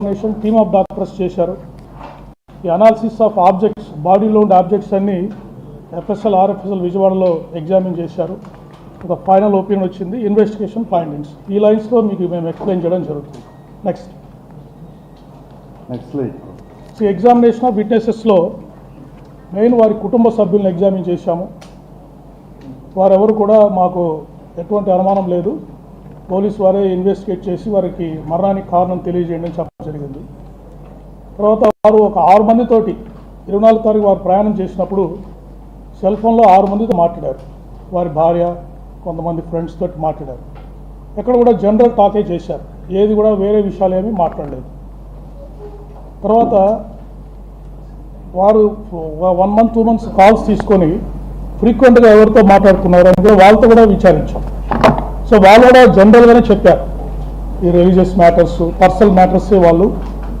Team of doctors చేశారు. ఈ analysis of objects, బాడీలో ఉండే ఆబ్జెక్ట్స్ అన్ని ఎఫ్ఎస్ఎల్ ఆర్ఎఫ్ఎస్ఎల్ విజయవాడలో ఎగ్జామిన్ చేశారు. ఒక ఫైనల్ ఒపీనియన్ వచ్చింది, ఇన్వెస్టిగేషన్ ఫైండింగ్స్. ఈ లైన్స్లో మీకు మేము ఎక్స్ప్లెయిన్ చేయడం జరుగుతుంది. నెక్స్ట్ ఎగ్జామినేషన్ ఆఫ్ విట్నెసెస్లో మెయిన్ వారి కుటుంబ సభ్యులను ఎగ్జామిన్ చేశాము. వారెవరు కూడా మాకు ఎటువంటి అనుమానం లేదు, పోలీసు వారే ఇన్వెస్టిగేట్ చేసి వారికి మరణానికి కారణం తెలియజేయండి అని చెప్పడం జరిగింది. తర్వాత వారు ఒక 6 మందితోటి 24 తారీఖు వారు ప్రయాణం చేసినప్పుడు సెల్ ఫోన్లో 6 మందితో మాట్లాడారు. వారి భార్య, కొంతమంది ఫ్రెండ్స్ తోటి మాట్లాడారు. ఎక్కడ కూడా జనరల్ టాకే చేశారు, ఏది కూడా వేరే విషయాలు ఏమీ మాట్లాడలేదు. తర్వాత వారు 1 మంత్ 2 మంత్స్ కాల్స్ తీసుకొని ఫ్రీక్వెంట్గా ఎవరితో మాట్లాడుతున్నారు అని కూడా వాళ్ళతో కూడా విచారించాం. సో వాళ్ళు కూడా జనరల్గానే చెప్పారు, ఈ రిలీజియస్ మ్యాటర్స్, పర్సనల్ మ్యాటర్స్ వాళ్ళు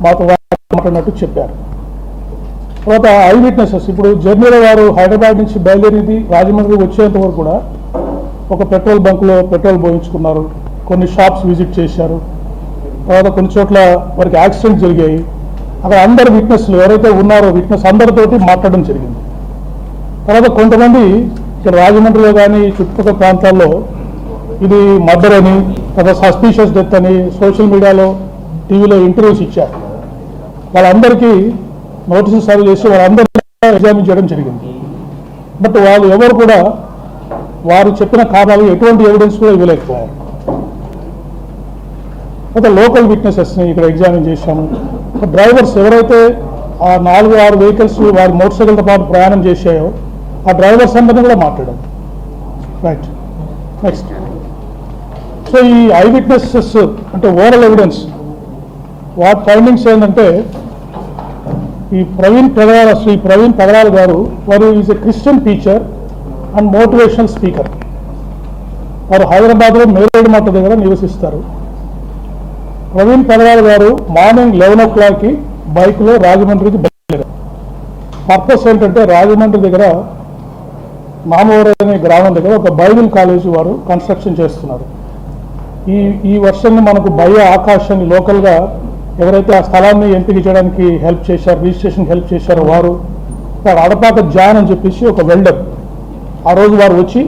మాతో మాట్లాడినట్టు చెప్పారు. తర్వాత ఐ విట్నెసెస్, ఇప్పుడు జర్నీలో వారు హైదరాబాద్ నుంచి బయలుదేరింది రాజమండ్రి వచ్చేంత వరకు కూడా ఒక పెట్రోల్ బంక్లో పెట్రోల్ పోయించుకున్నారు, కొన్ని షాప్స్ విజిట్ చేశారు. తర్వాత కొన్ని చోట్ల వారికి యాక్సిడెంట్ జరిగాయి. అక్కడ అందరు విట్నెస్లు ఎవరైతే ఉన్నారో విట్నెస్ అందరితోటి మాట్లాడడం జరిగింది. తర్వాత కొంతమంది ఇక్కడ రాజమండ్రిలో కానీ చుట్టుపక్కల ప్రాంతాల్లో ఇది మర్డర్ అని, తర్వాత సస్పీషియస్ డెత్ అని సోషల్ మీడియాలో, టీవీలో ఇంటర్వ్యూస్ ఇచ్చారు. వాళ్ళందరికీ నోటీసులు సర్వ్ చేసి వాళ్ళందరికీ ఎగ్జామిన్ చేయడం జరిగింది. బట్ వాళ్ళు ఎవరు కూడా వారు చెప్పిన కారణాలు ఎటువంటి ఎవిడెన్స్ కూడా ఇవ్వలేకపోయారు. అయితే లోకల్ విట్నెసెస్ని ఇక్కడ ఎగ్జామిన్ చేశాము. డ్రైవర్స్ ఎవరైతే ఆ 4-6 వెహికల్స్ వారి మోటార్ సైకిల్తో పాటు ప్రయాణం చేశాయో ఆ డ్రైవర్స్ అందరినీ కూడా మాట్లాడాం. Right, next. సో ఈ ఐ విట్నెసెస్ అంటే ఓరల్ ఎవిడెన్స్, వాటి ఫైండింగ్స్ ఏంటంటే ఈ శ్రీ ప్రవీణ్ పగడాల గారు, వారు is a Christian teacher and motivational speaker. వారు హైదరాబాద్లో మేరేడు మట్ట దగ్గర నివసిస్తారు. ప్రవీణ్ పగడాల గారు మార్నింగ్ 11 o'clockకి బైక్లో రాజమండ్రికి బయలుదేరారు. పర్పస్ ఏంటంటే రాజమండ్రి దగ్గర మామూరు అనే గ్రామం దగ్గర ఒక బైబిల్ కాలేజీ వారు కన్స్ట్రక్షన్ చేస్తున్నారు. ఈ వర్షాన్ని మనకు భయ ఆకాశాన్ని లోకల్గా ఎవరైతే ఆ స్థలాన్ని ఎంపిక చేయడానికి హెల్ప్ చేశారు, రిజిస్ట్రేషన్ హెల్ప్ చేశారో వారు అడపాక జాన్ అని చెప్పేసి ఒక వెల్డర్, ఆ రోజు వారు వచ్చి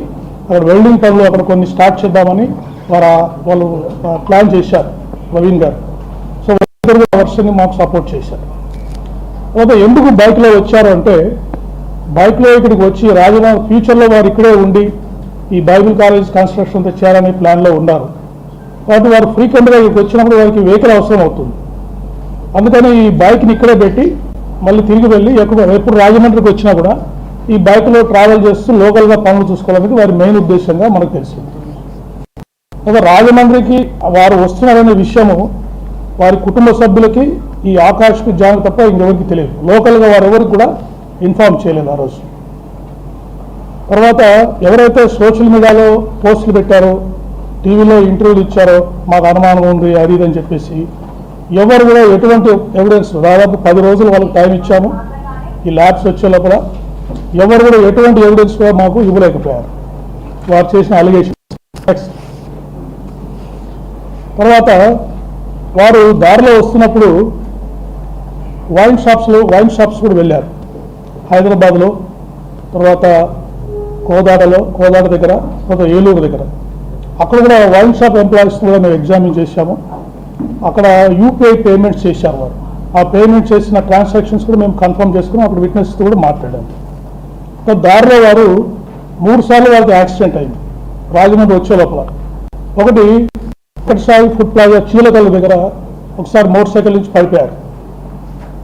అక్కడ వెల్డింగ్ పనులు అక్కడ కొన్ని స్టార్ట్ చేద్దామని వాళ్ళు ప్లాన్ చేశారు ప్రవీణ్ గారు. సో వర్షాన్ని మాకు సపోర్ట్ చేశారు. తర్వాత ఎందుకు బైక్లో వచ్చారు అంటే, బైక్లో ఇక్కడికి వచ్చి రాజమండ్రి ఫ్యూచర్లో వారు ఇక్కడే ఉండి ఈ బైబిల్ కాలేజ్ కన్స్ట్రక్షన్తో చేయాలనే ప్లాన్లో ఉన్నారు. కాబట్టి వారు ఫ్రీక్వెంట్గా ఇక్కడికి వచ్చినప్పుడు వారికి వెహికల్ అవసరం అవుతుంది. అందుకని ఈ బైక్ని ఇక్కడే పెట్టి మళ్ళీ తిరిగి వెళ్ళి ఎప్పుడు రాజమండ్రికి వచ్చినా కూడా ఈ బైక్లో ట్రావెల్ చేస్తూ లోకల్గా పనులు చూసుకోవడానికి వారి మెయిన్ ఉద్దేశంగా మనకు తెలిసింది. అయితే రాజమండ్రికి వారు వస్తున్నారనే విషయము వారి కుటుంబ సభ్యులకి ఈ ఆకాష్కి జాన్ తప్ప ఇంకెవరికి తెలియదు. లోకల్గా వారు ఎవరికి కూడా ఇన్ఫార్మ్ చేయలేదు ఆ రోజు. తర్వాత ఎవరైతే సోషల్ మీడియాలో పోస్టులు పెట్టారో, టీవీలో ఇంటర్వ్యూలు ఇచ్చారో, మాకు అనుమానం ఉంది అది అని చెప్పేసి ఎవరు కూడా ఎటువంటి ఎవిడెన్స్, దాదాపు 10 రోజులు వాళ్ళకి టైం ఇచ్చాము ఈ ల్యాబ్స్ వచ్చే లోపల, ఎవరు కూడా ఎటువంటి ఎవిడెన్స్ కూడా మాకు ఇవ్వలేకపోయారు వారు చేసిన అలిగేషన్స్. తర్వాత వారు దారిలో వస్తున్నప్పుడు వైన్ షాప్స్ కూడా వెళ్ళారు హైదరాబాద్లో, తర్వాత కోదాడ దగ్గర, తర్వాత ఏలూరు దగ్గర. అక్కడ కూడా వైన్ షాప్ ఎంప్లాయీస్ కూడా మేము ఎగ్జామిన్ చేశాము. అక్కడ యూపీఐ పేమెంట్స్ చేశారు వారు. ఆ పేమెంట్ చేసిన ట్రాన్సాక్షన్స్ కూడా మేము కన్ఫర్మ్ చేసుకుని అక్కడ విట్నెస్తో కూడా మాట్లాడాము. దారిలో వారు 3 సార్లు వారికి యాక్సిడెంట్ అయింది రాజమండ్రి వచ్చే లోపల. ఒకటి సాయి ఫుడ్ ప్లాజా చీలకల్లు దగ్గర ఒకసారి మోటార్ సైకిల్ నుంచి పడిపోయారు.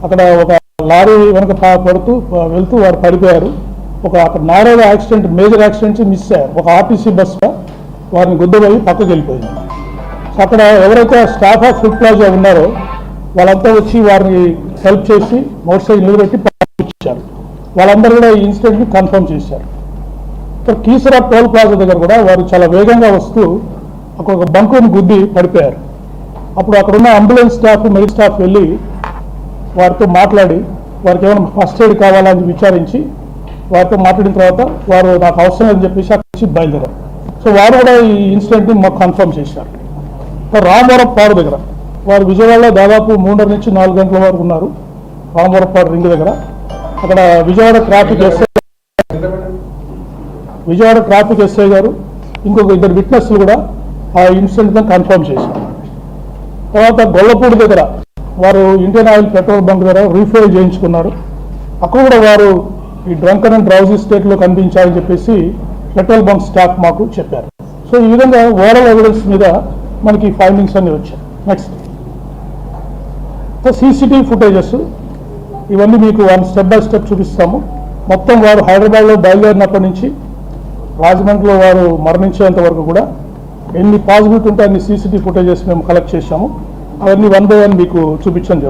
అక్కడ ఒక లారీ వెనక పడుతూ వెళ్తూ వారు పడిపోయారు. అక్కడ నారోగా యాక్సిడెంట్, మేజర్ యాక్సిడెంట్స్ మిస్ అయ్యారు. ఒక ఆర్టీసీ బస్సు వారిని గుద్దపోయి పక్కకి వెళ్ళిపోయింది. సో అక్కడ ఎవరైతే స్టాఫ్ ఆఫ్ ఫుడ్ ప్లాజా ఉన్నారో వాళ్ళంతా వచ్చి వారిని హెల్ప్ చేసి మోటార్ సైకిల్ నిలబెట్టి పంపించారు. వాళ్ళందరూ కూడా ఈ ఇన్సిడెంట్ని కన్ఫర్మ్ చేశారు. కీసరా టోల్ ప్లాజా దగ్గర కూడా వారు చాలా వేగంగా వస్తూ అక్కడ ఒక బంకుని గుద్ది పడిపోయారు. అప్పుడు అక్కడ ఉన్న అంబులెన్స్ స్టాఫ్, మెడికల్ స్టాఫ్ వెళ్ళి వారితో మాట్లాడి వారికి ఏమైనా ఫస్ట్ ఎయిడ్ కావాలని విచారించి వారితో మాట్లాడిన తర్వాత వారు నాకు అవసరం లేదని చెప్పేసి అక్కడి నుంచి బయలుదేరారు. సో వారు కూడా ఈ ఇన్సిడెంట్ని మాకు కన్ఫర్మ్ చేశారు. రామవరం పాడు దగ్గర వారు విజయవాడలో దాదాపు 3:30 నుంచి 4 గంటల వరకు ఉన్నారు. రామవరపాడు రింగ్ దగ్గర. అక్కడ విజయవాడ ట్రాఫిక్ ఎస్ఐ గారు ఇంకొక 2 విట్నెస్లు కూడా ఆ ఇన్సిడెంట్ని కన్ఫర్మ్ చేశారు. తర్వాత గొల్లపూడి దగ్గర వారు ఇండియన్ ఆయిల్ పెట్రోల్ బంక్ దగ్గర రీఫిల్ చేయించుకున్నారు. అక్కడ కూడా వారు ఈ డ్రంకన్ అండ్ డ్రౌజీ స్టేట్లో కనిపించారని చెప్పేసి పెట్రోల్ బంక్ స్టాఫ్ మాకు చెప్పారు. సో ఈ విధంగా ఓవరాల్ ఎవిడెన్స్ మీద మనకి ఫైండింగ్స్ అన్ని వచ్చాయి. నెక్స్ట్ సీసీటీవీ ఫుటేజెస్ ఇవన్నీ మీకు స్టెప్ బై స్టెప్ చూపిస్తాము. మొత్తం వారు హైదరాబాద్లో బయలుదేరినప్పటి నుంచి రాజమండ్రిలో వారు మరణించేంత వరకు కూడా ఎన్ని పాజిబిలిటీ ఉంటే అన్ని సీసీటీవీ ఫుటేజెస్ మేము కలెక్ట్ చేశాము. అవన్నీ 1 by 1 మీకు చూపించండి.